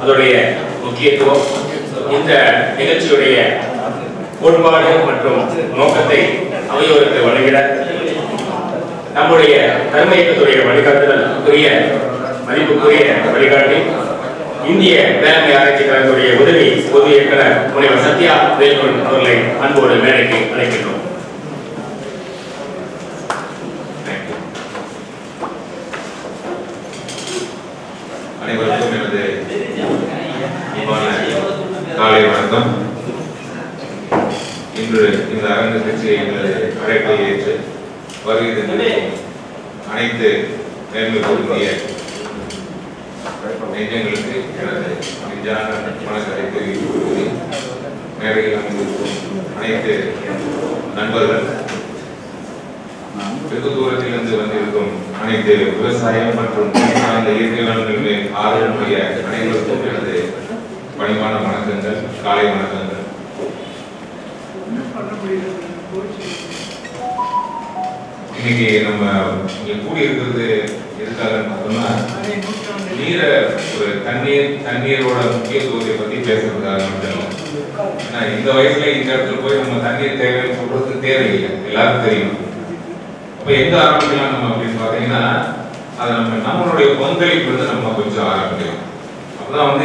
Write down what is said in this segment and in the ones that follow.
அதோடைய முக்கியத்துவம், இந்த நிகழ்ச்சியுடைய கோட்பாடு மற்றும் நோக்கத்தை அவையோருக்கு வழங்கிட நம்முடைய தலைமை இயக்கத்துடைய வழிகாட்டுதலுக்குரிய மதிப்புக்குரிய வழிகாட்டி இந்திய வேளாண்மை ஆராய்ச்சி கழகத்துடைய உதவி பொது இயக்குனர் முனைவர் சத்யா வேல்குன் அவர்களை அன்போடு மேடைக்கு அழைக்கின்றோம். அனைவருக்கும் எனது காலை வணக்கம். இன்று இந்த அரங்கத்திற்கு எங்களது அழைப்பை ஏற்று வருகை அனைத்து மேன்மை பொருந்திய நெஞ்சங்களுக்கு எனது நெஞ்சான வணக்கத்தை தெரிவித்து மேடையில் அமைந்திருக்கும் அனைத்து நண்பர்கள், வெகு தூரத்திலிருந்து வந்திருக்கும் அனைத்து விவசாயம் மற்றும் சார்ந்த இயற்கை வளங்களின் ஆர்வமுடைய அனைவருக்கும் எனது பணிவான வணக்கங்கள், காலை வணக்கங்கள். இன்னைக்கு நம்ம இங்க கூடி இருக்கிறது எதுக்காக பார்த்தோம்னா, நீரை ஒரு தண்ணீரோட முக்கியத்துவத்தை பத்தி பேசுறதுக்காக மட்டும் இல்லை. ஏன்னா இந்த வயசுல இந்த இடத்துல போய் நம்ம தண்ணீர் தேவைன்னு சொல்றது தேவையில்லை, எல்லாருக்கும் தெரியும். அப்ப எங்க ஆரம்பிக்கலாம் நம்ம அப்படின்னு பாத்தீங்கன்னா, அது நம்மளுடைய பங்களிப்பு வந்து நம்ம கொஞ்சம் ஆரம்பிக்கலாம். அப்பதான்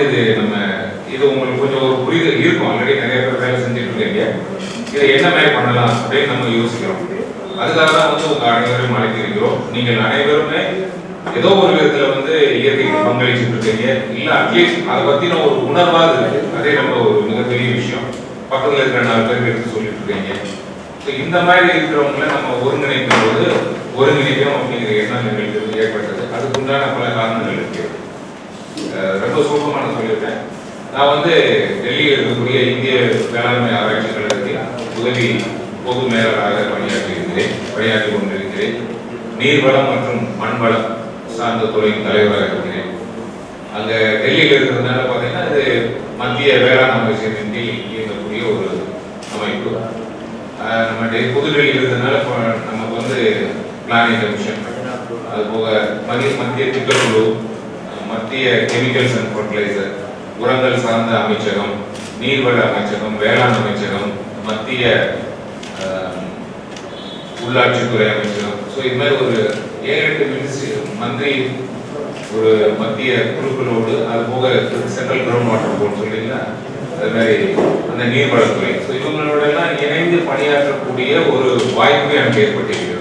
இது உங்களுக்கு கொஞ்சம் ஒரு புரிதல் இருக்கும். ஆல்ரெடி நிறைய பேர் வேலை செஞ்சுட்டு இருக்கீங்க, இதை என்ன மாதிரி பண்ணலாம் அப்படின்னு நம்ம யோசிக்கிறோம். அதுக்காக தான் உங்க அனைவரையும் அழைத்திருக்கிறோம். நீங்கள் அனைவருமே ஏதோ ஒரு விதத்துல இயற்கைக்கு பங்களிச்சுட்டு இருக்கீங்க, இல்ல அட்லீஸ்ட் அதை பத்தின ஒரு உணர்வாது இருக்கு. அதே நம்ம ஒரு மிகப்பெரிய விஷயம். பக்கத்துல இருக்கிற 4 பேருக்கு எடுத்து சொல்லிட்டு இருக்கீங்க. இந்த மாதிரி இருக்கிறவங்களை நம்ம ஒருங்கிணைக்கும் போது ஒருங்கிணைக்கும் அப்படிங்கிற எண்ணம் எங்களுக்கு ஏற்பட்டது. அதுக்குண்டான பல காரணங்கள் இருக்கு. ரொம்ப சுருக்கமா நான் சொல்லியிருக்கேன். நான் டெல்லியில் இருக்கக்கூடிய இந்திய வேளாண்மை ஆராய்ச்சி கழகத்தில் உதவி பொது மேலாளராக பணியாற்றி கொண்டிருக்கிறேன். நீர்வளம் மற்றும் மண்வளம் சார்ந்த துறையின் தலைவராக இருக்கிறேன். அங்க டெல்லியில் இருக்கிறதுனால பாத்தீங்கன்னா இது மத்திய வேளாண் அமைச்சரின் கீழ் இயங்கக்கூடிய ஒரு அமைப்பு. நம்ம புதுடெல்லியில் இருக்கிறதுனால நமக்கு பிளானிங் கமிஷன், அது போக மத்திய திட்டக்குழு, மத்திய கெமிக்கல்ஸ் அண்ட் ஃபர்டிலைசர், உரங்கள் சார்ந்த அமைச்சகம், நீர்வள அமைச்சகம், வேளாண் அமைச்சகம், மத்திய உள்ளாட்சித்துறை அமைச்சகம். ஸோ இது மாதிரி ஒரு 7-8 மினிஸ்ட்ரி மந்திரி ஒரு மத்திய குழுக்களோடு, அது போக சென்ட்ரல் கிரவுண்ட் வாட்டர் போர்டு சொல்றீங்களா, அது மாதிரி அந்த நீர்வளத்துறை, ஸோ இவங்களோட எல்லாம் இணைந்து பணியாற்றக்கூடிய ஒரு வாய்ப்பு எனக்கு ஏற்பட்டிருக்கிறது.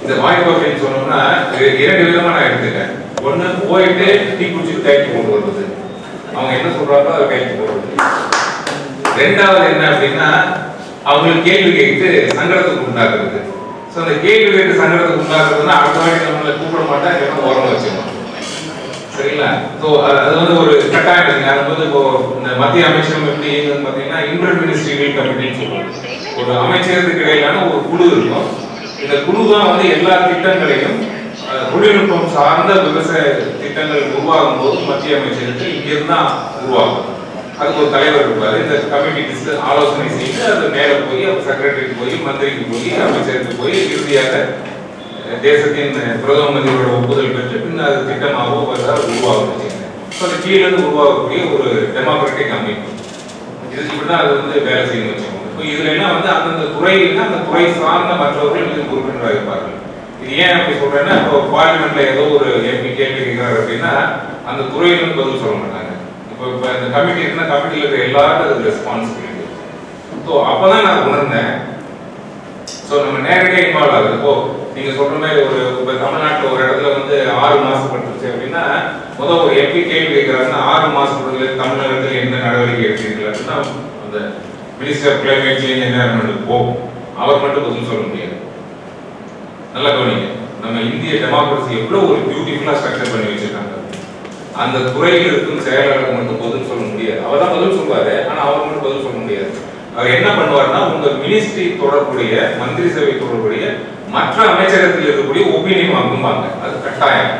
இந்த வாய்ப்பு அப்படின்னு சொன்னோம்னா 2 விதமா நான் எடுத்துட்டேன். ஒண்ணு, போயிட்டு டீ குடிச்சு கைக்கு கொண்டு வருவது, அவங்க என்ன சொல்றாங்களோ அதை கைக்கு போடுறது. 2வது என்ன அப்படின்னா, அவங்களுக்கு கேள்வி கேட்டு சங்கடத்துக்கு உண்டாக்குறது. ஸோ அந்த கேள்வி கேட்டு சங்கடத்துக்கு உண்டாக்குறதுன்னா அடுத்த வாட்டி நம்மளை கூப்பிட மாட்டேன், இல்லைன்னா ஓரம் வச்சுக்கணும். சரிங்களா? ஸோ அது ஒரு கட்டாயம் இருக்குங்க. அது இப்போ இந்த மத்திய அமைச்சகம் எப்படி இயங்குதுன்னு பார்த்தீங்கன்னா, இன்டர் மினிஸ்ட்ரியல் கமிட்டின்னு சொல்லுவாங்க. ஒரு அமைச்சகத்துக்கு இடையிலான ஒரு குழு இருக்கும். இந்த குழு தான் எல்லா திட்டங்களையும் தொழில்நுட்பம் சார்ந்த விவசாய திட்டங்கள் உருவாகும் போது மத்திய அமைச்சருக்கு இங்கிருந்து தான் உருவாகும். அதுக்கு ஒரு தலைவர் இருப்பாரு. இந்த கமிட்டி ஆலோசனை செய்து அது மேல போய் செக்ரட்டரிக்கு போய் மந்திரிக்கு போய் அமைச்சருக்கு போய் இறுதியாக தேசத்தின் பிரதம மந்திரியோட ஒப்புதல் பெற்று பின்னர் அது திட்டமாகவோ உருவாகும். அது கீழிருந்து உருவாகக்கூடிய ஒரு டெமோக்ராட்டிக் அமைப்பு. இதுக்கு இப்படிதான் அது வேலை செய்யணும் வச்சுக்கோங்க. இப்போ இதுல என்ன அந்தந்த துறையில அந்த துறை சார்ந்த மற்றவர்கள் இதுக்கு உறுப்பினராக இருப்பார்கள். இது ஏன் அப்படி சொல்றேன்னா, இப்போ பார்லிமெண்ட்ல ஏதோ ஒரு எம்பி கேள்வி கேட்கிறாரு அப்படின்னா அந்த துறையிலும் பதில் சொல்ல மாட்டாங்க. இப்போ இந்த கமிட்டி இருக்குன்னா கமிட்டியில் இருக்கிற எல்லாருக்கும் அது ரெஸ்பான்சிபிலிட்டி. ஸோ அப்பதான் நான் உணர்ந்தேன். ஸோ நம்ம நேரடியாக இன்வால்வ் ஆகுது. இப்போ நீங்க சொல்ற மாதிரி இப்போ தமிழ்நாட்டில் ஒரு இடத்துல 6 மாசுபட்டுருச்சு அப்படின்னா, முதல் ஒரு எம்பி கேள்வி கேட்கிறாருன்னா 6 மாசுபடுதல் தமிழகத்தில் எந்த நடவடிக்கை எடுத்தீர்கள் அப்படின்னா அந்த minister of climate change environment போகும். அவர் மட்டும் பதில் சொல்ல முடியாது. நல்லா கவனிங்க, நம்ம இந்திய டெமோக்ரஸி எவ்வளவு ஒரு பியூட்டிஃபுல்லா ஸ்ட்ரக்சர் பண்ணி வச்சிருக்காங்க. அந்த துறையில் இருக்கும் செயலாளருக்கு மட்டும் பதில் சொல்ல முடியாது. அவர் தான் பதில் சொல்வாரு, ஆனா அவர் மட்டும் பதில் சொல்ல முடியாது. அவர் என்ன பண்ணுவார்னா, உங்க மினிஸ்ட்ரி தொடர்புடைய மந்திரி சபை தொடர்புடைய மற்ற அமைச்சகத்தில் இருக்கக்கூடிய ஒப்பீனியன் வாங்குவாங்க. அது கட்டாயம்.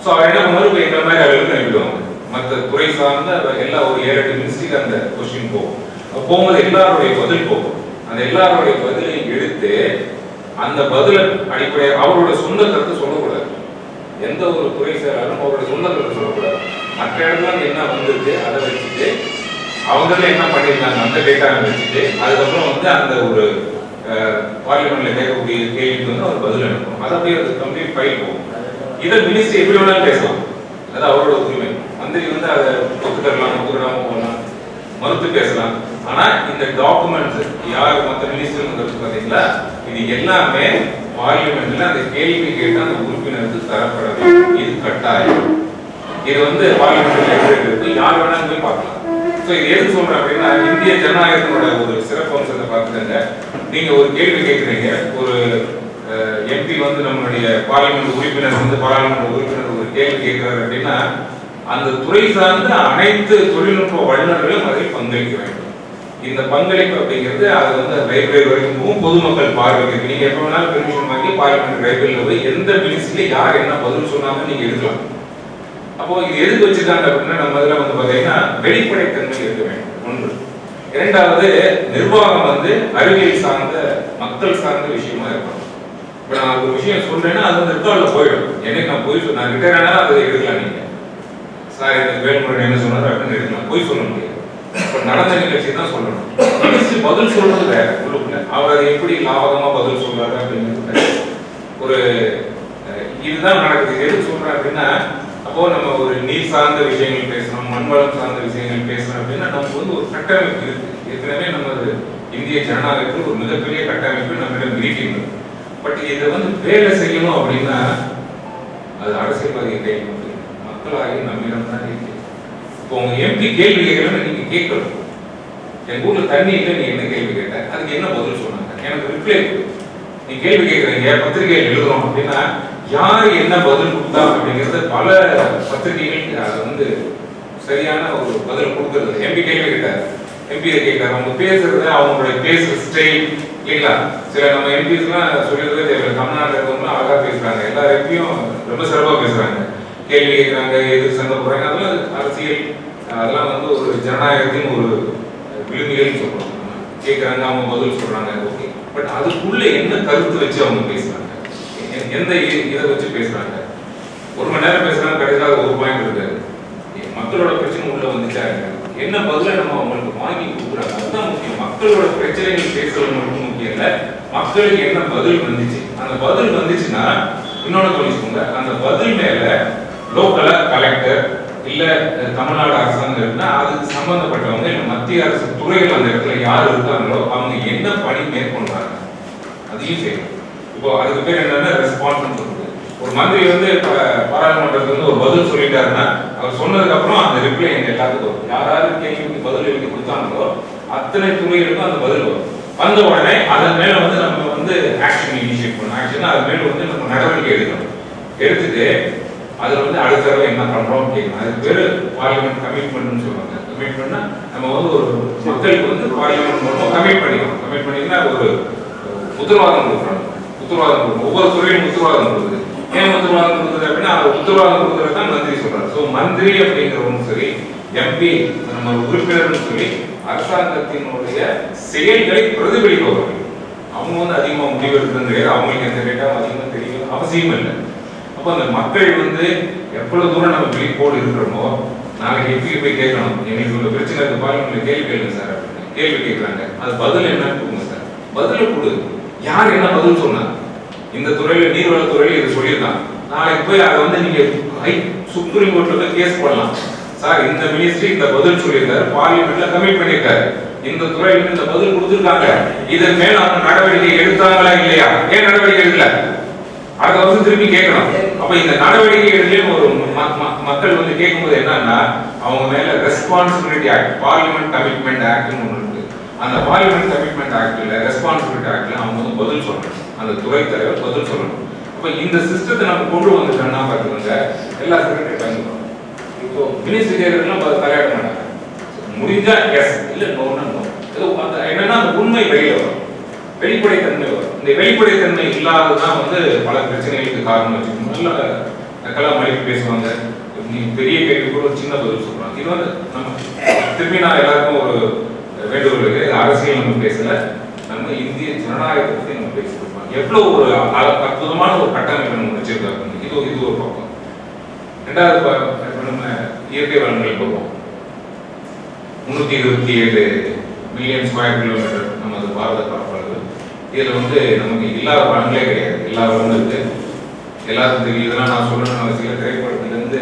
ஸோ அவர் என்ன பண்ணுவார், இப்போ எங்களை மாதிரி அளவுக்கு அனுப்பிடுவாங்க. மற்ற துறை சார்ந்த எல்லா ஒரு 7-8 மினிஸ்ட்ரிக்கு அந்த கொஸ்டின் போகும். போகும்போது எல்லாருடைய பதில் போகும். அந்த எல்லாருடைய பதிலை எடுத்து அந்த பதில அடிப்படையாக அவரோட சொந்த கருத்து சொல்லக்கூடாது. எந்த ஒரு துறை செயலாளரும் அவரோட சொந்த கருத்து சொல்லக்கூடாது. மற்ற இடத்துல என்ன வந்திருக்கு அதை வச்சுட்டு அவங்களே என்ன பண்ணியிருக்காங்க அந்த டேட்டாவை வச்சுட்டு அதுக்கப்புறம் வந்து அந்த ஒரு பார்லிமெண்ட்ல கேட்கக்கூடிய கேள்விக்கு வந்து அவர் பதில் அனுப்பணும். அதை அப்படியே கம்ப்ளீட் ஃபைல் போகும். இதை மினிஸ்டர் எப்படி வேணாலும் பேசலாம், அது அவரோட உரிமை. மந்திரி வந்து அதை ஒத்துக்கலாம் ஒத்துக்கிடாம போகலாம், மறுத்து பேசலாம். ஆனா இந்த டாக்குமெண்ட்ஸ் யார் மற்ற மினிஸ்டர் பார்த்தீங்களா, இது எல்லாமே பார்லிமெண்ட்ல அந்த கேள்வி கேட்டு அந்த உறுப்பினருக்கு தரப்பட வேண்டும். இது கட்டாயம். இது வந்து பார்லிமெண்ட்ல இருக்கு, யார் வேணாலும் போய் பார்க்கலாம். ஸோ இது எது சொல்றேன் அப்படின்னா, இந்திய ஜனநாயகத்தினோட ஒரு சிறப்பு அம்சத்தை பார்த்துக்கங்க. நீங்க ஒரு கேள்வி கேட்குறீங்க, ஒரு எம்பி வந்து நம்மளுடைய பார்லிமெண்ட் உறுப்பினர் வந்து பாராளுமன்ற உறுப்பினர் ஒரு கேள்வி கேட்கிறாரு அப்படின்னா, அந்த துறை சார்ந்த அனைத்து தொழில்நுட்ப வல்லுநர்களும் அதில் பங்களிக்க வேண்டும். இந்த பங்களிப்பு அப்படிங்கிறது அது வந்து லைப்ரரி வரைக்கும் பொதுமக்கள் பார்வைக்கு நீங்க எப்ப வேணாலும் பெர்மிஷன் வாங்கி பார்லிமெண்ட் லைப்ரரியில் போய் எந்த மினிஸ்ட்ரியில யார் என்ன பதில் சொன்னாங்க நீங்க எடுக்கலாம். அப்போ இது எதுக்கு வச்சிருக்காங்க அப்படின்னா, நம்ம இதுல வந்து பாத்தீங்கன்னா வெளிப்படைத்தன்மை இருக்க வேண்டும் ஒன்று. இரண்டாவது, நிர்வாகம் வந்து அறிவியல் சார்ந்த மக்கள் சார்ந்த விஷயமா இருக்கணும். இப்ப நான் ஒரு விஷயம் சொல்றேன்னா அது வந்து ரெக்கார்ட்ல போயிடும். எனக்கு நான் போய் நான் ரிட்டையர் ஆனா அதை எடுக்கலாம். நீங்க சார் இந்த வேல்முருகன் என்ன சொன்னாரு அப்படின்னு எடுக்கலாம், போய் சொல்ல முடியாது. இப்ப நடந்த நிகழ்ச்சி தான் சொல்லணும். பதில் சொல்றது வேற உள்ளுக்குள்ள, அவர் அதை எப்படி லாபகமா பதில் சொல்றாரு அப்படிங்கிறது ஒரு இதுதான் நடக்குது. எது சொல்றேன் அப்படின்னா, அப்போ நம்ம ஒரு நீர் சார்ந்த விஷயங்கள் பேசணும், மண்வளம் சார்ந்த விஷயங்கள் பேசணும் அப்படின்னா நமக்கு வந்து ஒரு கட்டமைப்பு இருக்கு. ஏற்கனவே நம்ம இந்திய ஜனநாயகத்தில் ஒரு மிகப்பெரிய கட்டமைப்பு நம்மிடம் இருக்கிறது. பட் இதை வந்து வேலை செய்யணும் அப்படின்னா அது அரசியல்வாதியை கையில் வந்து மக்களாகி நம்மிடம் தான் இருக்கு. இப்போ உங்க எம்பி கேள்வி கேட்கலன்னு நீங்க கேட்கணும். என் ஊர்ல தண்ணி இல்லை, நீ என்ன கேள்வி கேட்ட, அதுக்கு என்ன பதில் சொன்னாங்க, எனக்கு ரிப்ளை நீ கேள்வி கேட்கறீங்க பத்திரிகையில் எழுதுறோம் அப்படின்னா யாரு என்ன பதில் கொடுத்தா அப்படிங்கிறது பல பத்திரிகைகள் அதை வந்து சரியான ஒரு பதில் கொடுக்கறது. எம்பி கேள்வி கேட்டார், எம்பியை கேட்கிறார், அவங்க பேசுறது அவங்களுடைய பேசுற ஸ்டைல் இல்லைங்களா. சில நம்ம எம்பிஸ்லாம் சொல்லிடுறது தமிழ்நாட்டில் இருக்கவங்க அழகா பேசுறாங்க, எல்லா எம்பியும் ரொம்ப சிறப்பாக பேசுறாங்க, கேள்வி கேட்கிறாங்க, எதிர் சண்டை போறாங்க, அதெல்லாம் அரசியல் அதெல்லாம் வந்து ஒரு ஜனநாயகத்தின் ஒரு விளிம்புகள்னு சொல்றோம். கேட்கறாங்க, அவங்க பதில் சொல்றாங்க, ஓகே. பட் அதுக்குள்ள என்ன கருத்து வச்சு அவங்க பேசுறாங்க, எந்த இதை வச்சு பேசுறாங்க. ஒரு மணி நேரம் பேசுறாங்க, கடைசியாக ஒரு பாயிண்ட் இருக்காது. மக்களோட பிரச்சனை உள்ள வந்துச்சா என்ன பதில நம்ம அவங்களுக்கு வாங்கி கொடுக்குறாங்க, அதுதான் முக்கியம். மக்களோட பிரச்சனைகள் பேசுறது மட்டும் முக்கியம் இல்லை, மக்களுக்கு என்ன பதில் வந்துச்சு. அந்த பதில் வந்துச்சுன்னா இன்னொன்னு கவனிச்சுக்கோங்க, அந்த பதில் மேல லோக்கலா கலெக்டர் இல்ல தமிழ்நாடு அரசாங்கம் இருக்குன்னா அதுக்கு சம்பந்தப்பட்டவங்க இல்ல மத்திய அரசு துறைகள் அந்த இடத்துல யார் இருக்காங்களோ அவங்க என்ன பணி மேற்கொள்றாங்க அதையும் செய்யணும். இப்போ அதுக்கு பேர் என்னன்னா ரெஸ்பான்ஸ் சொல்றது. ஒரு மந்திரி வந்து பாராளுமன்றத்துல இருந்து ஒரு பதில் சொல்லிட்டாருன்னா அவர் சொன்னதுக்கு அப்புறம் அந்த ரிப்ளை எங்க எல்லாத்துக்கும் வரும். யாராவது கேள்விக்கு பதில் எழுதி கொடுத்தாங்களோ அத்தனை துறைகளுக்கும் அந்த பதில் வரும். வந்த உடனே அதன் மேல வந்து நம்ம வந்து ஆக்ஷன் இனிஷியேட் பண்ணணும். ஆக்ஷன் அது மேல வந்து நம்ம நடவடிக்கை எடுக்கணும். எடுத்துட்டு அதுல வந்து அடுத்த தடவை என்ன பண்றோம் கேட்கணும். அதுக்கு பேரு பார்லிமெண்ட் கமிட்மெண்ட்னு சொல்லுவாங்க. கமிட்மெண்ட்னா நம்ம வந்து ஒரு மக்களுக்கு வந்து பார்லிமெண்ட் மூலமா கமிட் பண்ணிக்கணும். கமிட் பண்ணிங்கன்னா ஒரு உத்தரவாதம் கொடுக்குறாங்க. உத்தரவாதம் கொடுக்கணும். ஒவ்வொரு துறையும் உத்தரவாதம் கொடுக்குது. ஏன் உத்தரவாதம் கொடுக்குது அப்படின்னா அது உத்தரவாதம் கொடுக்குறது தான் மந்திரி சொல்றாரு. ஸோ மந்திரி அப்படிங்கிறவங்க சரி, எம்பி நம்ம உறுப்பினர்னு சொல்லி அரசாங்கத்தினுடைய செயல்களை பிரதிபலிப்பவர்கள். அவங்க வந்து அதிகமாக முடிவு எடுக்கிறது கிடையாது, அவங்களுக்கு எந்த டேட்டாவும் அதிகமாக தெரியும் அவசியம் இல்லை. அப்போ அந்த மக்கள் வந்து எவ்வளவு தூரம் நம்ம விழிப்போடு இருக்கிறோமோ நாளைக்கு எப்படி போய் கேட்கணும், எங்களுக்கு ஒரு பிரச்சனை இருக்கு பாருங்க, கேள்வி கேளுங்க சார் அப்படின்னு கேள்வி கேட்குறாங்க. அது பதில் என்னன்னு கொடுங்க சார், பதில கொடு. யார் என்ன பதில் சொன்னாங்க, இந்த துறையில நீர்வளத்துறையில இது சொல்லியிருக்காங்க, நாளைக்கு போய் அதை வந்து நீங்க சுப்ரீம் கோர்ட்ல போய் கேஸ் போடலாம். சார் இந்த மினிஸ்ட்ரி இந்த பதில் சொல்லியிருக்காரு, பார்லிமெண்ட்ல கமிட் பண்ணியிருக்காரு, இந்த துறையில இந்த பதில் கொடுத்திருக்காங்க, இதன் மேல அவங்க நடவடிக்கை எடுத்தாங்களா இல்லையா, ஏன் நடவடிக்கை எடுக்கல, அடுத்த வருஷம் திருப்பி கேட்கணும். அப்ப இந்த நடவடிக்கை எடுக்கலன்னு ஒரு மக்கள் வந்து கேட்கும்போது என்னன்னா அவங்க மேல ரெஸ்பான்சிபிலிட்டி ஆக்ட், பார்லிமெண்ட் கமிட்மெண்ட் ஆக்ட்னு ஒன்று இருக்கு. அந்த பார்லிமெண்ட் கமிட்மெண்ட் ஆக்ட்ல ரெஸ்பான்சிபிலிட்டி ஆக்ட்ல அவங்க வந்து பதில் சொல்லணும், அந்த துறை தலைவர் பதில் சொல்லணும். அப்ப இந்த சிஸ்டத்தை நம்ம கொண்டு வந்துட்டோம்னா பாத்துக்கோங்க எல்லா செக்ரட்டரி பயன்படும். இப்போ மினிஸ்டர் கேட்கறதுலாம் தலையாட மாட்டாங்க, முடிஞ்சா எஸ் இல்ல நோன்னா நோ. என்னன்னா அந்த உண்மை வெளியில வரும், வெளிப்படைத்தன்மை வரும். இந்த வெளிப்படைத்தன்மை இல்லாததான் வந்து பல பிரச்சனைகளுக்கு காரணம் வச்சுக்கணும். நல்ல நக்கலா மொழி பேசுவாங்க, நீ பெரிய கேள்வி கூட ஒரு சின்ன பதில் சொல்றாங்க. இது வந்து நம்ம திருப்பி நான் எல்லாருக்கும் ஒரு வேண்டுகோள் இருக்கு, அரசியல் நம்ம பேசல, நம்ம இந்திய ஜனநாயகத்தை பத்தி நம்ம பேசிருக்கோம். எவ்வளவு ஒரு அற்புதமான ஒரு கட்டமைப்பு நம்ம வச்சிருக்காங்க. இது ஒரு பக்கம். ரெண்டாவது நம்ம இயற்கை வளங்கள் போகும். 327 மில்லியன் ஸ்கொயர் கிலோமீட்டர் நமது பாரத பரப்பளவு. இதில் வந்து நமக்கு இல்லாத வளங்களே கிடையாது. எல்லா வளங்களும் இருக்கு. எல்லாருக்கும் தெரியும். இதெல்லாம் நான் சொல்லணும்னு அவசியம். திரைப்படத்திலிருந்து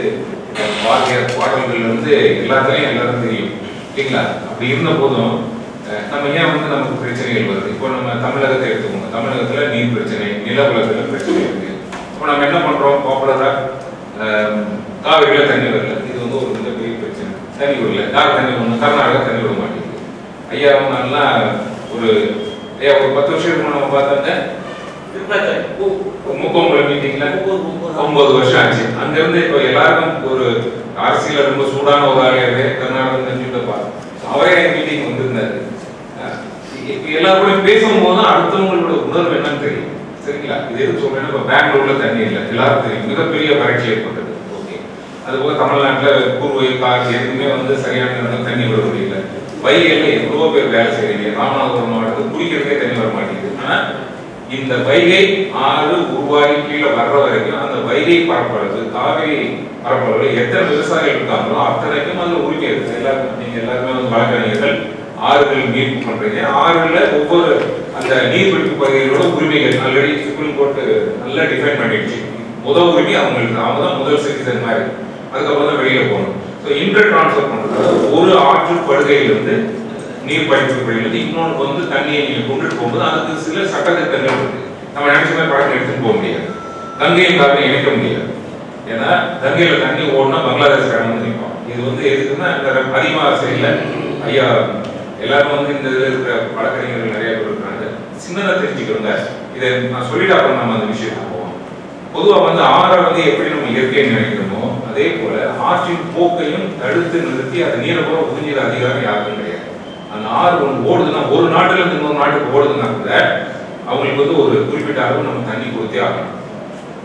பாடல்கள்லேருந்து எல்லாத்துலேயும் எல்லாரும் தெரியும் இல்லைங்களா? அப்படி இருந்த போதும் நம்ம ஏன் வந்து நமக்கு பிரச்சனைகள் வருது? இப்போ நம்ம தமிழகத்தை எடுத்துக்கோங்க. தமிழகத்தில் நீர் பிரச்சனை, நிலவளத்தில் பிரச்சனை இருக்கு. இப்போ நம்ம என்ன பண்ணுறோம்? பாப்புலராக காவிரியில் தண்ணி வரல. இது வந்து ஒரு மிகப்பெரிய பிரச்சனை. தண்ணி விடல. யார் தண்ணி விடணும்? கர்நாடகா தண்ணி விட மாட்டேங்குது. ஐயா நல்லா ஒரு 10 வருஷத்துக்கு நம்ம பார்த்தாங்க முக்கோம்பலம் மீட்டிங்ல 9 வருஷம் ஆச்சு. அங்க இருந்து இப்போ எல்லாருக்கும் ஒரு அரசியல் ரொம்ப சூடான ஒரு ஆளியாரு கர்நாடகம் தெரிஞ்சுட்டப்பா அவரே மீட்டிங் வந்திருந்தாரு. எல்லாரும் பேசும்போது அடுத்தவங்களோட உணர்வு என்னன்னு தெரியும். சரிங்களா? இது எதுக்கு சொல்றேன்னா, இப்போ பெங்களூர்ல தண்ணி இல்லை, எல்லாரும் தெரியும். மிகப்பெரிய வறட்சி ஏற்பட்டது. ஓகே, அதுபோக தமிழ்நாட்டில் கூர்வயில் காற்று எதுவுமே வந்து சரியான தண்ணி விட முடியல. வைகையில எவ்வளவோ பேர் வேலை செய்யறீங்க. ராமநாதபுரம் மாவட்டத்தில் குடிக்கிறதுக்கே தண்ணி வர மாட்டேங்குது. ஆனா இந்த வைகை ஆறு உருவாகி கீழே வர்ற வரைக்கும் அந்த வைகை பரப்பளவு, காவிரி பரப்பளவு எத்தனை விவசாயிகள் இருக்காங்களோ அத்தனைக்கும் அதுல உரிமை இருக்கு. எல்லாருக்கும் நீங்க எல்லாருமே வந்து வழக்கறிஞர்கள், ஆறுகள் மீட்பு பண்றீங்க. ஆறுல ஒவ்வொரு அந்த நீர்பிடிப்பு பகுதிகளோட உரிமைகள் ஆல்ரெடி சுப்ரீம் கோர்ட் நல்லா டிஃபைன் பண்ணிடுச்சு. முதல் உரிமை அவங்களுக்கு, அவங்க தான் முதல் சிட்டிசன் மாதிரி. அதுக்கப்புறம் தான் வெளியில போகணும். ஸோ இன்டர் டிரான்ஸ்ஃபர் பண்றது, ஒரு ஆற்று படுகையிலிருந்து நீர் பயன்படுத்தி இன்னொன்று வந்து தண்ணியை நீங்க கொண்டுட்டு போகும்போது அதுக்கு சில சட்டத்திட்டங்கள் இருக்கு. நம்ம நினைச்ச மாதிரி பழக்கம் எடுத்துட்டு போக முடியாது. கங்கையும் காவிரி இணைக்க முடியாது. ஏன்னா கங்கையில தண்ணி ஓடனா பங்களாதேஷ் கடந்து நிற்போம். இது வந்து எதுக்குன்னா அதிகமாக சரியில்லை. ஐயா எல்லாரும் வந்து இந்த இதில் இருக்கிற வழக்கறிஞர்கள் நிறைய பேர் இருக்கிறாங்க. சின்னதாக தெரிஞ்சுக்கிறோங்க. இதை நான் சொல்லிட்டு அப்புறம் நம்ம அந்த விஷயத்துக்கு போவோம். பொதுவாக வந்து ஆறை வந்து எப்படி நம்ம இயற்கையை நினைக்கிறோமோ அதே போல ஆற்றின் போக்கையும் தடுத்து நிறுத்தி அது நீரை போல உறிஞ்சிற அதிகாரம் யாருக்கும் கிடையாது. அந்த ஆறு ஒன்று ஓடுதுன்னா, ஒரு நாட்டுல இருந்து இன்னொரு நாட்டுக்கு ஓடுதுன்னா கூட அவங்களுக்கு வந்து ஒரு குறிப்பிட்ட அளவு நம்ம தண்ணி கொடுத்தே ஆகணும்.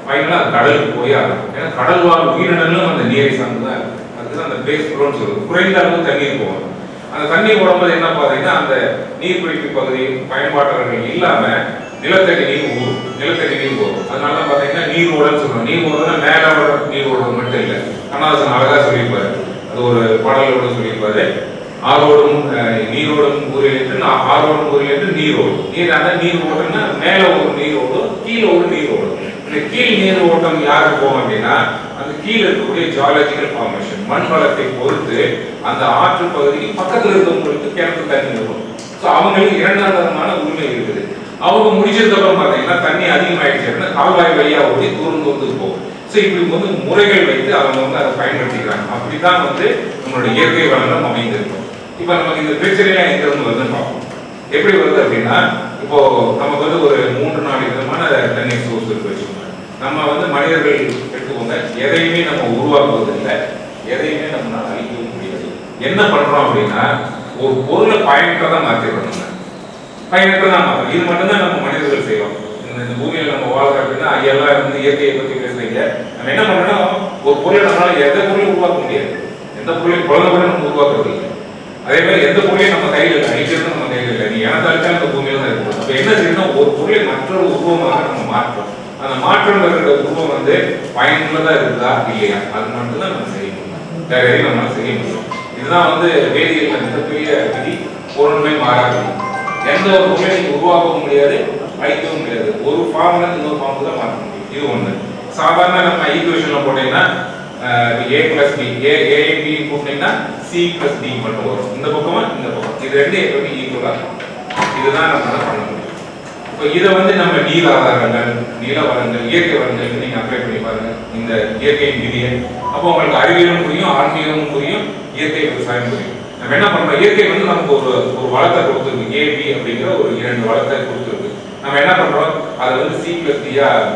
ஃபைனலாக அது கடலுக்கு போய் ஆகணும். ஏன்னா கடல் வாழ் உயிரினங்களும் அந்த நீரை சார்ந்துதான் இருக்கு. அதுதான் அந்த பேஸ் ஃப்ளோன்னு சொல்லுது. குறைந்த அளவு தண்ணீர் போகணும். அந்த தண்ணீர் போடும்போது என்ன பார்த்தீங்கன்னா, அந்த நீர்பிடிப்பு பகுதி பயன்பாட்டாளர்கள் இல்லாம நிலத்தடி நீர் ஊறும், நிலத்தடி நீர் போகும். அதனால தான் பார்த்தீங்கன்னா நீர் ஓடன்னு சொல்றோம். நீர் ஓடுறதுனா மேலோட நீர் ஓடுறது மட்டும் இல்லை. கண்ணதாசன் அழகா சொல்லியிருப்பாரு. அது ஒரு பாடலோட சொல்லியிருப்பாரு. ஆரோடும் நீரோடும் ஊரில் என்று ஆரோடும் ஊரில் என்று நீரோடும். நீர் ஓடுன்னா மேல ஒரு நீர் ஓடும், கீழே ஒரு நீர் ஓடும். இந்த கீழ் நீர் ஓட்டம் யாருக்கு போகும் அப்படின்னா, அந்த கீழே இருக்கக்கூடிய ஜியாலஜிக்கல் ஃபார்மேஷன் மண் வளத்தை பொறுத்து அந்த ஆற்று பகுதிக்கு பக்கத்தில் இருக்கவங்களுக்கு கிணத்து தண்ணி வரும். ஸோ அவங்களுக்கு 2ஆம் தரமான உரிமை இருக்குது. அவங்க முடிச்சதுக்கு அப்புறம் பார்த்தீங்கன்னா தண்ணி அதிகமாயிடுச்சு அப்படின்னா கால்வாய் வழியா ஓடி தூரம் போகும். ஸோ இப்படி வந்து முறைகள் வைத்து அவங்க வந்து அதை பயன்படுத்திக்கிறாங்க. அப்படித்தான் வந்து நம்மளுடைய இயற்கை வளங்கள் அமைந்திருக்கும். இப்போ நமக்கு இந்த பிரச்சனைலாம் எங்க இருந்து வருதுன்னு பார்ப்போம். எப்படி வருது அப்படின்னா, இப்போ நமக்கு வந்து ஒரு 3-4 விதமான தண்ணீர் சோர்ஸ் இருக்கு வச்சுக்கோங்க. நம்ம வந்து மனிதர்கள் எடுத்துக்கோங்க, எதையுமே நம்ம உருவாக்குவதில்லை, எதையுமே நம்மளால அழிக்கவும் முடியாது. என்ன பண்றோம் அப்படின்னா, ஒரு பொருளை பயனற்றதான் மாற்றிடுறோம். பயனற்றதான் மாற்றோம். இது மட்டும்தான் நம்ம மனிதர்கள் செய்வோம். இந்த பூமியில நம்ம வாழ்க்கை அப்படின்னா ஐயெல்லாம் வந்து இயற்கையை பற்றி பேசுறீங்க. நம்ம என்ன பண்றோம்னா, ஒரு பொருளை நம்மளால எந்த பொருளையும் உருவாக்க முடியாது. எந்த பொருளையும் குழந்தை கூட நம்ம உருவாக்குறது இல்லை. அதே மாதிரி எந்த பொருளையும் நம்ம கையில் இல்லை, அழிக்கிறது நம்ம கையில் இல்லை. நீ எனத்தாலும் அந்த பூமியில தான் இருக்கும். அப்ப என்ன செய்யணும், ஒரு பொருளை மற்றொரு உருவமாக நம்ம மாற்றோம். அந்த மாற்றம் இருக்கிற உருவம் வந்து பயனுள்ளதா இருக்குதா இல்லையா, அது மட்டும்தான் நம்ம செய்ய முடியும். வேற எதையும் நம்மளால செய்ய முடியும். இதுதான் வந்து வேதியியல் மிகப்பெரிய விதி. பொருளுமே மாறாது. எந்த ஒரு பொருளை நீங்க உருவாக்கவும் முடியாது, அழிக்கவும் முடியாது. ஒரு ஃபார்ம்ல இன்னொரு ஃபார்முக்கு தான் மாற்ற முடியும். இது ஒண்ணு. சாதாரண நம்ம ஈக்குவேஷன்ல போட்டீங்கன்னா a plus b, a b போட்டீங்கன்னா c plus d மட்டும் வரும். இந்த பக்கமா இந்த பக்கம் இது ரெண்டு எப்பவுமே ஈக்குவலா இருக்கும். இதுதான் நம்ம பண்ண முடியும். இப்போ இதை வந்து நம்ம நீர் ஆதாரங்கள், நில வளங்கள், இயற்கை வளங்களுக்கு நீங்க அப்ளை பண்ணி பாருங்க இந்த இயற்கையின் விதியை. அப்போ உங்களுக்கு அறிவியலும் புரியும், ஆன்மீகமும் புரியும், இயற்கை விவசாயம் புரியும். நம்ம என்ன பண்றோம், இயற்கை வந்து நமக்கு ஒரு வளத்தை கொடுத்துருக்கு. a b அப்படிங்கிற ஒரு 2 வளத்தை கொடுத்துருக்கு. நம்ம என்ன பண்றோம், அதை வந்து c plus d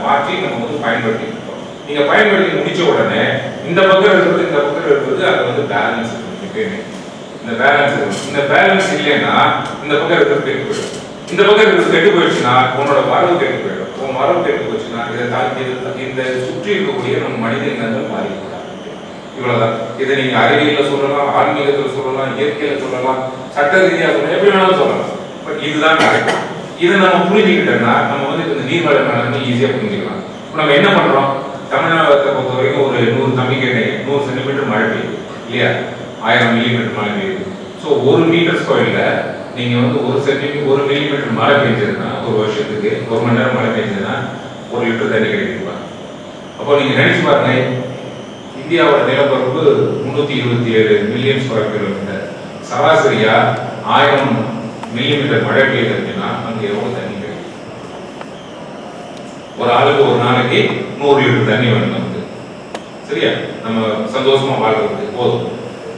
மாற்றி நம்ம வந்து பயன்படுத்தி நீங்க பயன்படுத்தி முடிச்ச உடனே இந்த பக்கம் இருக்கிறது இந்த பக்கம் இருக்கிறது அது வந்து பேலன்ஸ் இருக்கும். இந்த பேலன்ஸ் இல்லைன்னா இந்த பக்கம் இருக்கிறது கெட்டு போயிடும். இந்த பக்கம் இருக்கிறது கெட்டு போயிடுச்சுன்னா உன்னோட மரபு கெட்டு போயிடும். உன் மரபு கெட்டு போச்சுன்னா இதை தாக்கி இந்த சுற்றி இருக்கக்கூடிய நம்ம மனித இனங்கள் மாறிக்கூடாது. இவ்வளவுதான். இதை நீங்க அறிவியல சொல்லலாம், ஆன்மீகத்தில் சொல்லலாம், இயற்கையில சொல்லலாம், சட்ட ரீதியாக சொல்லலாம், எப்படி வேணாலும் சொல்லலாம். பட் இதுதான் கரெக்ட். இதை நம்ம புரிஞ்சுக்கிட்டோம்னா நம்ம வந்து இந்த நீர்வள மேலாண்மை ஈஸியா புரிஞ்சுக்கலாம். நம்ம என்ன பண்றோம், தமிழ்நாட்டை பொறுத்த வரைக்கும் ஒரு 100 நம்பிக்கை 100 சென்டிமீட்டர் மழை பெய்யும். இல்லையா? 1000 மில்லிமீட்டர் மழை பெய்யுது. ஸோ 1 மீட்டர் ஸ்கொயர்ல நீங்க வந்து 1 மில்லிமீட்டர் மழை பெய்ஞ்சதுன்னா ஒரு வருஷத்துக்கு 1 மணி நேரம் மழை பெய்ஞ்சதுன்னா 1 லிட்டர் தண்ணி கிடைக்குமா? அப்போ நீங்க நினைச்சு பாருங்க, இந்தியாவோட நிலப்பரப்பு 327 மில்லியன் ஸ்கொயர் கிலோமீட்டர். சராசரியா 1000 மில்லிமீட்டர் மழை பெய்யுது அப்படின்னா அங்க எவ்வளவு தண்ணி கிடைக்கும்? ஒரு ஆளுக்கு ஒரு நாளைக்கு 100 லிட்டர் தண்ணி வேணும் நமக்கு. சரியா? நம்ம சந்தோஷமா வாழ்றதுக்கு போதும்.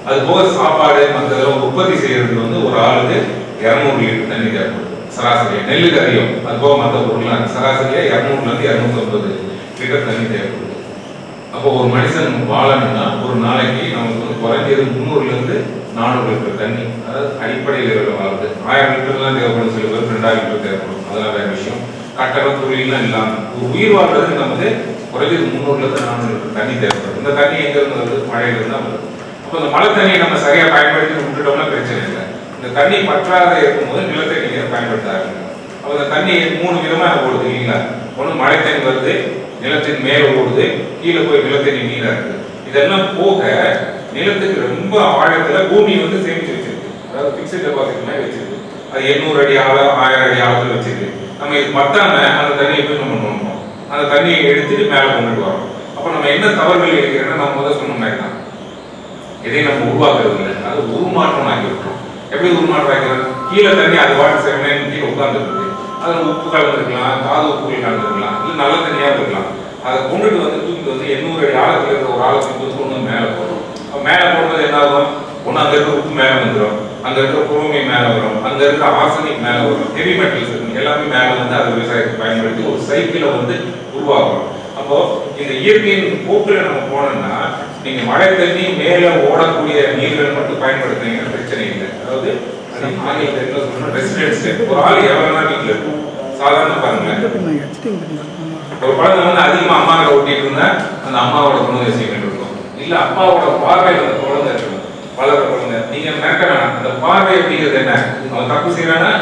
அது போக சாப்பாடு மற்றதெல்லாம் உற்பத்தி செய்யறதுக்கு வந்து ஒரு ஆளுக்கு 200 லிட்டர் தண்ணி தேவைப்படுது சராசரியா. நெல்லுக்கு அதிகம், அது போக மற்ற பொருள்லாம் சராசரியா 200ல இருந்து 250 லிட்டர் தண்ணி தேவைப்படுது. அப்போ ஒரு மனுஷன் வாழணும்னா ஒரு நாளைக்கு நமக்கு வந்து குறைஞ்சது 300ல இருந்து 400 லிட்டர் தண்ணி, அதாவது அடிப்படை லெவலில் வாழ்றது. 1000 லிட்டர்லாம் தேவைப்படும், சில பேர் 2000 லிட்டர் தேவைப்படும், அதெல்லாம் வேற விஷயம். கட்டடம் தொழிலாம் இல்லாமல் ஒரு உயிர் வாழ்றது நமக்கு குறைஞ்சது 300ல இருந்து 400 லிட்டர் தண்ணி தேவைப்படும். இந்த தண்ணி எங்க இருந்து வருது? மழையில இருந்தா வருது. அப்போ இந்த மழை தண்ணியை நம்ம சரியா பயன்படுத்தி விட்டுட்டோம்னா பிரச்சனை இல்லை. இந்த தண்ணி பற்றாத இருக்கும்போது நிலத்தை நீங்க பயன்படுத்த ஆரம்பிங்க. அப்போ இந்த தண்ணி 3 விதமா ஓடுது இல்லைங்களா? ஒன்று மழை தண்ணி வருது, நிலத்தின் மேல ஓடுது, கீழே போய் நிலத்தடி நீரா இருக்கு. இதெல்லாம் போக நிலத்துக்கு ரொம்ப ஆழத்துல பூமி வந்து சேமிச்சு வச்சிருக்கு, அதாவது பிக்சட் டெபாசிட் மாதிரி வச்சிருக்கு. அது 800 அடி ஆழம் 1000 அடி ஆழத்துல வச்சிருக்கு. நம்ம இது பத்தாம அந்த தண்ணியை போய் நம்ம நோண்டணும், அந்த தண்ணியை எடுத்துட்டு மேல கொண்டுட்டு வரோம். அப்ப நம்ம என்ன தவறுகள் இருக்கிறோம்னா நம்ம முதல் சொன்ன மாதிரி தான், இதை நம்ம உருவாக்குறது இல்லை, அது உருமாற்றம் ஆகி விட்டுரும். எப்படி உருமாற்றம் ஆகிறது? கீழே தண்ணி அது வாட்டர் செவன் கீழே உட்கார்ந்து இருக்கு, அதில் உப்பு கலந்துருக்கலாம், தாது உப்புகள் கலந்துருக்கலாம், இல்லை நல்ல தண்ணியாக இருக்கலாம். அதை கொண்டுட்டு வந்து தூக்கிட்டு வந்து 800 அடி ஆழத்தில் இருக்கிற ஒரு ஆழத்துக்கு தூக்கி கொண்டு மேலே போடும். மேலே போடுறது என்ன ஆகும்? ஒன்று அங்கே இருக்கிற உப்பு மேலே வந்துடும், அங்கே இருக்கிற குரோமியம் மேலே வரும், அங்கே இருக்கிற ஆர்சனிக் மேலே வரும், ஹெவி மெட்டல்ஸ் இருக்கு, எல்லாமே மேலே வந்து அது விவசாயத்துக்கு பயன்படுத்தி ஒரு சைக்கிளை வந்து உருவாகும். அப்போ இந்த இயற்கையின் போக்கில் நம்ம போனோம்னா நீங்க மழை தண்ணி மேலே ஓடக்கூடிய நீர்கள் மட்டும் பயன்படுத்துறீங்க, பிரச்சனை இல்லை. அதாவது ஒரு ஆள் எவ்வளவு நாள் வீட்டுல இருக்கும்? சாதாரண பாருங்களேன், ஒரு குழந்தை வந்து அதிகமா அம்மா கிட்ட ஓட்டிட்டு இருந்தா அந்த அம்மாவோட குணாதிசயம் இருக்கும், இல்ல அப்பாவோட பார்வையில் அந்த குழந்தை இருக்கணும், வளர்ற குழந்தை. நீங்க நினைக்க வேணாம், அந்த பார்வை அப்படிங்கிறது என்ன? அவன் தப்பு செய்யறானா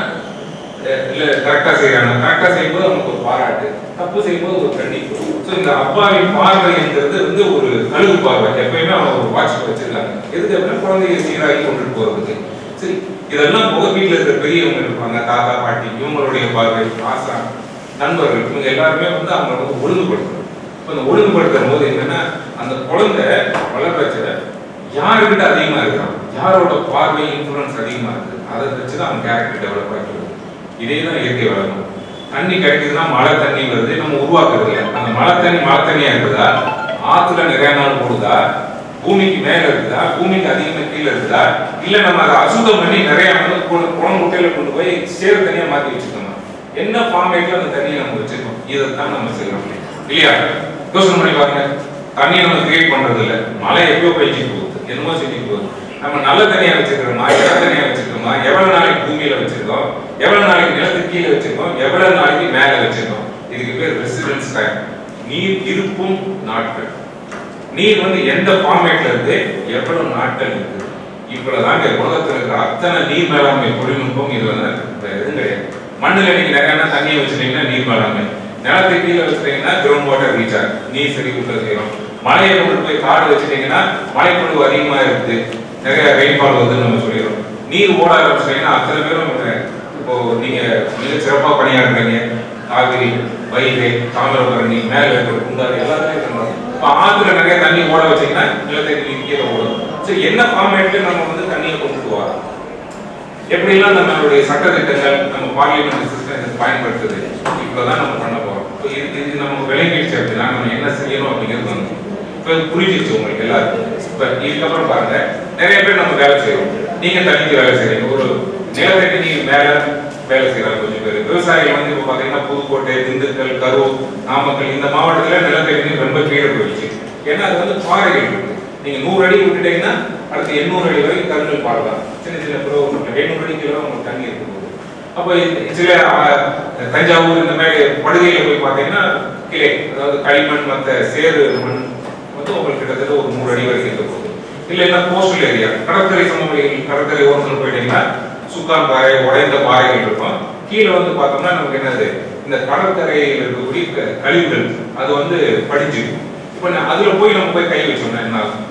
இல்ல கரெக்டா செய்யறானா? கரெக்டா செய்யும்போது அவனுக்கு ஒரு பாராட்டு, தப்பு செய்யும்போது ஒரு கண்டிப்பு. ஸோ இந்த அப்பாவின் பார்வைங்கிறது வந்து ஒரு கழுகு பார்வை. எப்பயுமே அவன் ஒரு வாட்ச் வச்சிருக்காங்க, எதுக்கு அப்படின்னா குழந்தைய சீராகி கொண்டுட்டு போறதுக்கு. சரி, இதெல்லாம் போக வீட்டில் இருக்கிற பெரியவங்க இருப்பாங்க, தாத்தா பாட்டி, இவங்களுடைய பார்வை, ஆசா, நண்பர்கள், இவங்க எல்லாருமே வந்து அவங்களை வந்து ஒழுங்குபடுத்தணும். இப்போ இந்த ஒழுங்குபடுத்தும் போது என்னன்னா அந்த குழந்தை வளர்றச்ச யாருக்கிட்ட அதிகமா இருக்கிறான், யாரோட பார்வை இன்ஃபுளுன்ஸ் அதிகமா இருக்கு, அதை வச்சுதான் அவன் கேரக்டர் டெவலப் ஆகிடுது. இதே தான் இயற்கை வளரும். தண்ணி கிடைக்குதுன்னா மழை தண்ணி வருது, நம்ம உருவாக்குறது இல்லை. அந்த மழை தண்ணியா இருக்குதா, ஆத்துல நிறைய நாள் போடுதா, பூமிக்கு மேல இருக்குதா, பூமிக்கு அதிகமா கீழே இருக்குதா, இல்ல நம்ம அதை அசுத்தம் பண்ணி நிறைய வந்து குளம் முட்டையில கொண்டு போய் சேர தனியா மாத்தி வச்சுக்கோங்க, என்ன ஃபார்மேட்ல அந்த தண்ணியை நம்ம வச்சிருக்கோம், இதைத்தான் நம்ம செய்யறோம் இல்லையா? யோசனை பண்ணி பாருங்க. தண்ணியை நம்ம கிரியேட் பண்றது இல்லை, மழை எப்போ பெய்ஞ்சிட்டு போகுது, என்னமோ செஞ்சுட்டு போகுது. நம்ம நல்ல தண்ணியா வச்சிருக்கிறோமா, இட தண்ணியா வச்சிருக்கோமா, எவ்வளவு நாளைக்கு பூமியில வச்சிருக்கோம், எவ்வளவு நாளைக்கு நிலத்துக்கு கீழே வச்சிருக்கோம், எவ்வளவு நாளைக்கு மேல வச்சிருக்கோம். இதுக்கு பேர் ரெசிடென்ஸ் டைம், நீர் இருப்பும் நாட்கள். நீர் வந்து எந்த ஃபார்மேட்ல இருக்கு, எவ்வளவு நாட்கள் இருக்கு, இவ்வளவுதாங்க உலகத்தில் இருக்கிற அத்தனை நீர் மேலாண்மை தொழில்நுட்பம் இதுல தான் எதுவும் கிடையாது. மண்ணில் நீங்க நிறைய தண்ணியை வச்சுட்டீங்கன்னா நீர் மேலாண்மை, நிலத்தை கீழே வச்சுட்டீங்கன்னா கிரவுண்ட் வாட்டர் ரீசார்ஜ், நீர் சரி உள்ள செய்யறோம். மழையை கொண்டு போய் காடு வச்சுட்டீங்கன்னா மழைப்பொழிவு அதிகமா இருக்குது, நிறைய ரெயின்ஃபால் வருதுன்னு நம்ம சொல்லிடுறோம். நீர் ஓட ஆரம்பிச்சிட்டீங்கன்னா அத்தனை பேரும் இப்போ நீங்க மிக சிறப்பாக பணியாற்றுறீங்க. காவிரி, வைகை, தாமிரபரணி, மேல இருக்கிற குண்டாறு எல்லாருமே இருக்கணும். இப்போ ஆத்துல நிறைய தண்ணி ஓட வச்சீங்கன்னா நிலத்தடி நீர் கீழே ஓடும். சரி, என்ன ஃபார்மேட்ல நம்ம வந்து தண்ணியை கொண்டுட்டு வரோம், எப்படிலாம் நம்மளுடைய சட்டத்திட்டங்கள், நம்ம பார்லிமெண்ட் சிஸ்டம் பயன்படுத்துது, இப்பதான் நம்ம பண்ண போறோம். இது நமக்கு விளங்கிடுச்சு அப்படின்னா நம்ம என்ன செய்யணும் அப்படிங்கிறது வந்து இப்போ புரிஞ்சிருச்சு உங்களுக்கு எல்லாருக்கும். இப்போ இதுக்கப்புறம் பாருங்க, நிறைய பேர் நம்ம வேலை செய்யறோம். நீங்க தண்ணிக்கு வேலை செய்றீங்க, ஒரு நிலத்தடி நீர் மேல வேலை செய்யறாங்க கொஞ்சம் பேர். விவசாயிகள் வந்து இப்போ பாத்தீங்கன்னா புதுக்கோட்டை, திண்டுக்கல், கரூர், நாமக்கல் இந்த மாவட்டத்துல நிலத்தடி நீர் ரொம்ப கீழே போயிடுச்சு. ஏன்னா அது வந்து பாறைகள் இருக்கு. நீங்க 100 அடி விட்டுட்டீங்கன்னா அடுத்து 800 அடி வரைக்கும் கருங்கல் பாறலாம், சின்ன சின்ன பிறகு 700 அடிக்கு உங்களுக்கு தண்ணி இருக்கும் போது. அப்போ சில தஞ்சாவூர் இந்த மாதிரி படுகையில போய் பாத்தீங்கன்னா கிளை, அதாவது களிமண் மற்ற சேறு மண் வந்து உங்களுக்கு கிட்டத்தட்ட ஒரு 100 அடி வரைக்கும் இருக்க போகுது. இல்லைன்னா கோஸ்டல் ஏரியா, கடற்கரை சமவெளிகள், கடற்கரை ஓரத்தில் போயிட்டீங்கன்னா சுக்கான் பாறை, உடைந்த பாறைகள் இருக்கும். கீழே வந்து பார்த்தோம்னா நமக்கு என்னது, இந்த கடற்கரையில் இருக்கக்கூடிய கழிவுகள் அது வந்து படிஞ்சிருக்கும். இப்போ அதுல போய் நம்ம போய் கை வச்சோம்னா என்ன ஆகும்?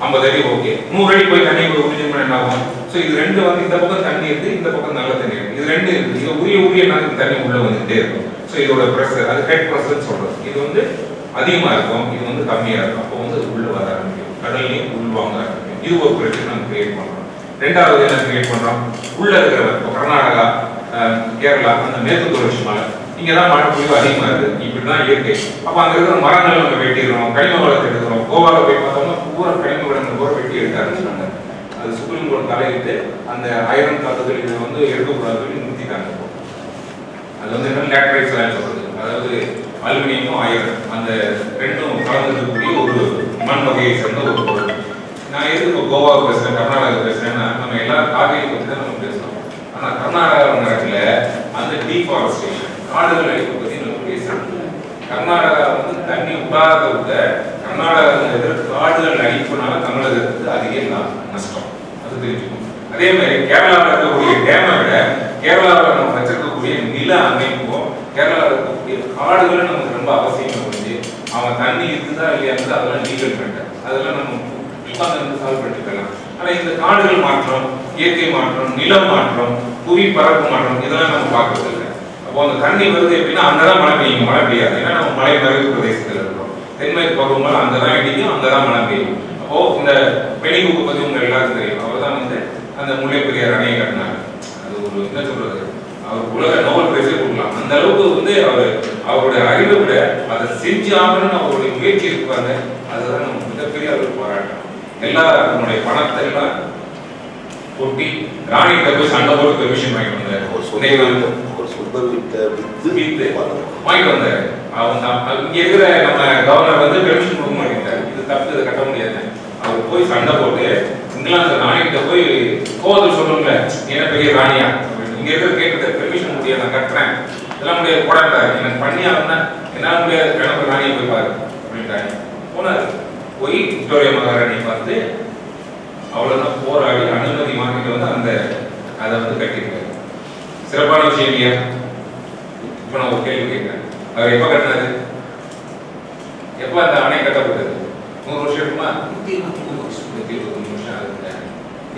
50 அடி ஓகே, 100 அடி போய் தண்ணி உறிஞ்சி என்ன ஆகும்? ஸோ இது ரெண்டு வந்து இந்த பக்கம் தண்ணி இருக்கு, இந்த பக்கம் நல்ல தண்ணி இருக்கு, இது ரெண்டு இருக்கு. இது உரிய நாளுக்கு தண்ணி உள்ள வந்துட்டே இருக்கும். ஸோ இதோட ப்ரெஷர், அது ஹெட் ப்ரெஷர் சொல்றது. இது வந்து அதிகமா இருக்கும், இது வந்து கம்மியா இருக்கும். அப்போ வந்து அது உள்ள வர ஆரம்பிக்கும், கடல்லையும் உள்வாங்க ஆரம்பிக்கும். இது ஒரு பிரச்சனை நம்ம கிரியேட் பண்றோம். ரெண்டாவது என்ன கிரியேட் பண்றோம்? உள்ள இருக்கிற கர்நாடகா, கேரளா, அந்த மேற்கு தொடர்ச்சி மலை, இங்கதான் மழை பொழிவு அதிகமா இருக்கு. இப்படிதான் இயற்கை. அப்ப அங்க இருக்கிற மரங்கள் நம்ம வெட்டிடுறோம், கனிம வளத்தை எடுக்கிறோம். கோவால போய் பார்த்தோம்னா பூரா கனிம வளங்கள் பூரா வெட்டி எடுக்க ஆரம்பிச்சாங்க. அது சுப்ரீம் கோர்ட் தலையிட்டு அந்த அயரன் தாக்குதல் இதை வந்து எடுக்கக்கூடாதுன்னு நிறுத்திட்டாங்க. அது வந்து என்ன லேட்டரைஸ் சொல்றது, அதாவது அலுமினியமும் அயரன் அந்த ரெண்டும் கலந்துருக்கக்கூடிய ஒரு மண் வகையை சேர்ந்த ஒரு பொருள். நான் எதுக்கு இப்போ கோவா பேசுறேன், கர்நாடகா பேசுறேன்னா, நம்ம எல்லாரும் காவிரி பற்றி தான் நம்ம பேசுறோம். ஆனா கர்நாடகா நேரத்துல அந்த டீஃபாரஸ்டேஷன், காடுகள் அழிப்பு பத்தி நம்ம பேசுறோம். கர்நாடகா வந்து தண்ணி விடாத விட கர்நாடகா காடுகள் அழிப்புனால தமிழகத்துக்கு அதிக நஷ்டம், அது தெரிஞ்சுக்கணும். அதே மாதிரி கேரளாவில் இருக்கக்கூடிய டேமை விட கேரளாவில் நம்ம வச்சிருக்கக்கூடிய நில அமைப்பும் கேரளாவில் இருக்கக்கூடிய காடுகளும் நமக்கு ரொம்ப அவசியம் முடிஞ்சு. அவன் தண்ணி இருக்குதா இல்லையாங்கிறது அதெல்லாம் லீகல் மேட்டர், அதெல்லாம் நம்ம உட்கார்ந்து சால்வ் பண்ணிக்கலாம். ஆனா இந்த காடுகள் மாற்றம், இயற்கை மாற்றம், நிலம் மாற்றம், புவி பரப்பு மாற்றம் இதெல்லாம் நம்ம பார்க்கறது இல்லை. அப்போ அந்த தண்ணி வருது எப்படின்னா அங்கதான் மழை பெய்யும், மழை பெய்யாது. ஏன்னா நம்ம மலை மறைவு பிரதேசத்தில் இருக்கிறோம். தென்மேற்கு பருவமழை அங்கதான் இடிக்கும், அங்கதான் மழை பெய்யும். அப்போ இந்த பெணிகுப்பு பத்தி உங்க எல்லாருக்கும் தெரியும். அவர் தான் வந்து அந்த முல்லை பெரியார் அணையை கட்டினார். அது ஒரு என்ன சொல்றது, அவர் உலக நோபல் பிரைஸே கொடுக்கலாம். அந்த அளவுக்கு வந்து அவருடைய அறிவை விட அதை செஞ்சு ஆகணும்னு அவருடைய முயற்சி இருப்பாங்க. அதுதான் நம்ம மிகப்பெரிய அவர் பாராட்டணும். எல்லா நம்முடைய பணத்தை எல்லாம் கொட்டி ராணிகிட்ட போய் சண்டை போட்டு பெர்மிஷன் வாங்கிட்டு வந்தாரு. வாங்கிட்டு வந்தாரு. இங்க இருக்கிற நம்ம கவர்னர் வந்து பெர்மிஷன் கொடுக்க மாட்டேங்கிறாரு. இது தப்பு, இதை கட்ட முடியாது. அவர் போய் சண்டை போட்டு இங்கிலாந்து ராணிகிட்ட போய் கோவத்தில் சொல்லுங்க, என்ன பெரிய ராணியா அப்படின்னு. இங்க இருக்கிற கேட்டு பெர்மிஷன் முடியாது, நான் கட்டுறேன், இதெல்லாம் முடியாது போடாட்டாரு, எனக்கு பண்ணி ஆகுனா என்னால முடியாது, கிளம்புற ராணியை போய் பாரு அப்படின்ட்டாங்க. போனாரு. போய் விக்டோரியா மகாராணி பார்த்து அவ்வளவுதான் போராடி அனுமதி வாங்கிட்டு வந்து அந்த அதை வந்து கட்டிருக்காரு. சிறப்பான விஷயம் இல்லையா? இப்ப நான் ஒரு கேள்வி கேட்கிறேன், அவர் எப்ப கட்டினாரு? எப்ப அந்த அணை கட்டப்பட்டது? 100 வருஷம் இருக்குமா? 120 வருஷம் ஆகுது.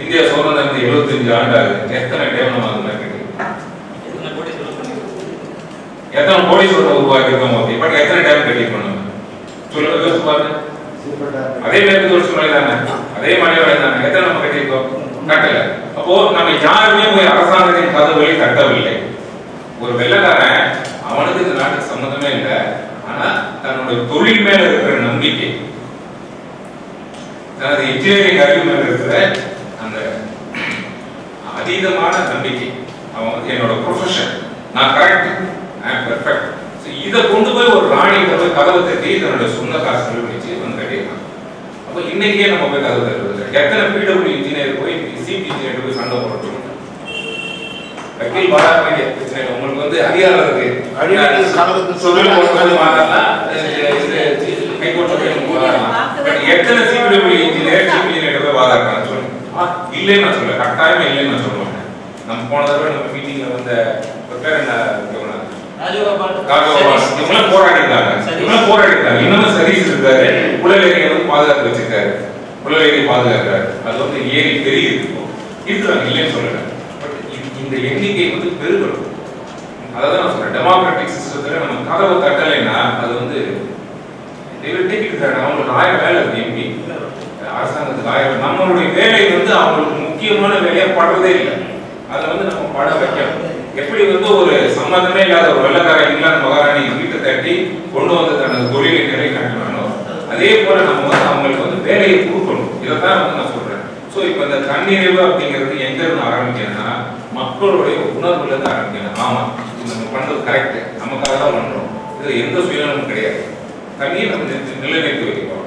இந்தியா சுதந்திரம் 75 ஆண்டு ஆகுது. எத்தனை டைம் நம்ம அது மாதிரி கட்டிருக்கோம்? எத்தனை கோடீஸ்வரர் உருவாக்கி இருக்கோம்? இப்ப எத்தனை டைம் கட்டிருக்கோம் நம்ம? சொல்லுங்க, யோசிச்சு பாருங்க. அதே மேற்கு தொடர்ச்சி மலை தானே, அதே மலையோட தானே, எத்தனை நம்ம கட்டியிருக்கோம்? கட்டல. அப்போ நம்ம யாருமே போய் அரசாங்கத்தின் கதவுகளை தட்டவில்லை. ஒரு வெள்ளக்காரன், அவனுக்கு இந்த நாட்டுக்கு சம்மந்தமே இல்லை, ஆனா தன்னுடைய தொழில் மேல இருக்கிற நம்பிக்கை, தனது இன்ஜினியரிங் அறிவு மேல இருக்கிற அந்த அதீதமான நம்பிக்கை, அவன் வந்து என்னோட ப்ரொஃபஷன், நான் கரெக்ட், ஐ அம் பெர்ஃபெக்ட், இதை கொண்டு போய் ஒரு ராணி போய் கதவை தட்டி தன்னுடைய சொந்த காசுகளை வச்சு வந்து கட்டிடலாம். அப்போ இன்னைக்கே நம்ம போய் கதவை தட்டுறது. எத்தனை பிடபிள்யூ இன்ஜினியர் போய் சிபி இன்ஜினியர் போய் சண்டை போடுறோம். வக்கீல் பாராட்ட வேண்டிய பிரச்சனை, உங்களுக்கு வந்து அதிகாரம் இருக்கு, எத்தனை சிபிடபிள்யூ இன்ஜினியர் சிபி இன்ஜினியர் போய் வாதாடுறாங்க சொல்லுங்க. இல்லைன்னு நான் சொல்ல, கட்டாயமா இல்லைன்னு நான் சொல்லுவேன். நம்ம போன தடவை நம்ம மீட்டிங்ல வந்த பேர் என்ன போராடிட்டாங்க. இன்னும் சர்வீஸ் இருக்காரு, புலவேரியை வந்து பாதுகாத்து வச்சிருக்காரு, புலவேரியை பாதுகாக்கிறாரு. அது வந்து ஏரி பெரிய இருக்கிறாங்க, இல்லைன்னு சொல்லல. பட் இந்த எண்ணிக்கை வந்து பெருகணும். அதான் நான் சொல்றேன், டெமோக்ராட்டிக் சிஸ்டத்துல நம்ம கதவை தட்டலைன்னா அது வந்து அவங்களுக்கு 1000 வேலை இருக்கு. எம்பி அரசாங்கத்துக்கு 1000, நம்மளுடைய வேலை வந்து அவங்களுக்கு முக்கியமான வேலையா படுறதே இல்லை. அதை வந்து நம்ம பட வைக்கணும். எப்படி வந்து ஒரு சம்பந்தமே இல்லாத ஒரு வெள்ளக்காரன் இங்கிலாந்து மகாராணி வீட்டை தட்டி கொண்டு வந்து தனது தொழிலை நிலை காட்டினானோ அதே போல நம்ம வந்து அவங்களுக்கு வந்து வேலையை கொடுக்கணும். இதைத்தான் வந்து நான் சொல்றேன். ஸோ இப்போ இந்த தன்னிறைவு அப்படிங்கிறது எங்க இருந்து ஆரம்பிக்கணும்னா மக்களுடைய உணர்வுல இருந்து ஆரம்பிக்கணும். ஆமா, நம்ம பண்றது கரெக்ட், நமக்காக தான் பண்றோம், இதுல எந்த சுயநலமும் கிடையாது. தண்ணியை நம்ம நிலைநிறுத்தி வைக்கிறோம்.